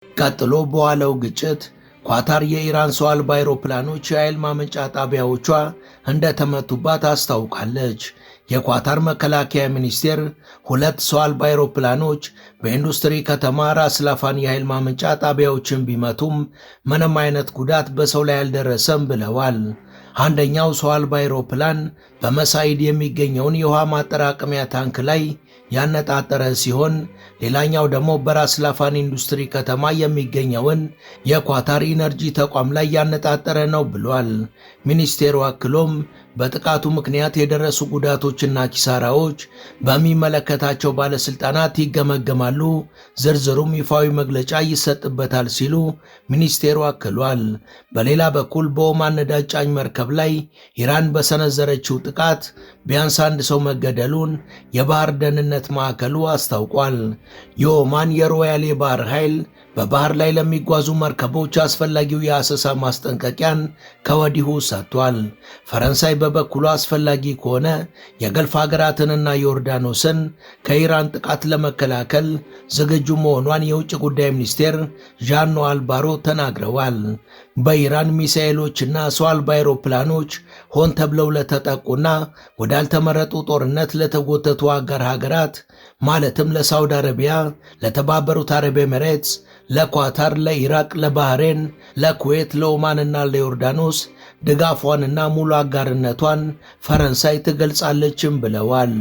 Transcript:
ቀጥሎ በዋለው ግጭት ኳታር የኢራን ሰው አልባ አውሮፕላኖች የኃይል ማመንጫ ጣቢያዎቿ እንደተመቱባት አስታውቃለች። የኳታር መከላከያ ሚኒስቴር ሁለት ሰው አልባ አውሮፕላኖች በኢንዱስትሪ ከተማ ራስ ላፋን የኃይል ማመንጫ ጣቢያዎችን ቢመቱም ምንም አይነት ጉዳት በሰው ላይ አልደረሰም ብለዋል። አንደኛው ሰው አልባ አውሮፕላን በመሳኢድ የሚገኘውን የውሃ ማጠራቀሚያ ታንክ ላይ ያነጣጠረ ሲሆን ሌላኛው ደግሞ በራስ ላፋን ኢንዱስትሪ ከተማ የሚገኘውን የኳታር ኢነርጂ ተቋም ላይ ያነጣጠረ ነው ብሏል። ሚኒስቴሩ አክሎም በጥቃቱ ምክንያት የደረሱ ጉዳቶችና ኪሳራዎች በሚመለከታቸው ባለስልጣናት ይገመገማሉ፣ ዝርዝሩም ይፋዊ መግለጫ ይሰጥበታል ሲሉ ሚኒስቴሩ አክሏል። በሌላ በኩል በኦማን ነዳጅ ጫኝ መርከብ ላይ ኢራን በሰነዘረችው ጥቃት ቢያንስ አንድ ሰው መገደሉን የባህር ደህንነት ማዕከሉ አስታውቋል። የኦማን የሮያል የባህር ኃይል በባህር ላይ ለሚጓዙ መርከቦች አስፈላጊው የአሰሳ ማስጠንቀቂያን ከወዲሁ ሰጥቷል። ፈረንሳይ በበኩሉ አስፈላጊ ከሆነ የገልፍ ሀገራትንና ዮርዳኖስን ከኢራን ጥቃት ለመከላከል ዝግጁ መሆኗን የውጭ ጉዳይ ሚኒስቴር ዣን ኖኤል ባሮት ተናግረዋል። በኢራን ሚሳኤሎችና ሰው አልባ አውሮፕላኖች ሆን ተብለው ለተጠቁና ወዳልተመረጡ ጦርነት ለተጎተቱ አጋር ሀገራት ማለትም ለሳውዲ አረቢያ፣ ለተባበሩት አረብ ኤሚሬትስ፣ ለኳታር፣ ለኢራቅ፣ ለባህሬን፣ ለኩዌት፣ ለኦማንና ለዮርዳኖስ ድጋፏንና ሙሉ አጋርነቷን ፈረንሳይ ትገልጻለችም ብለዋል።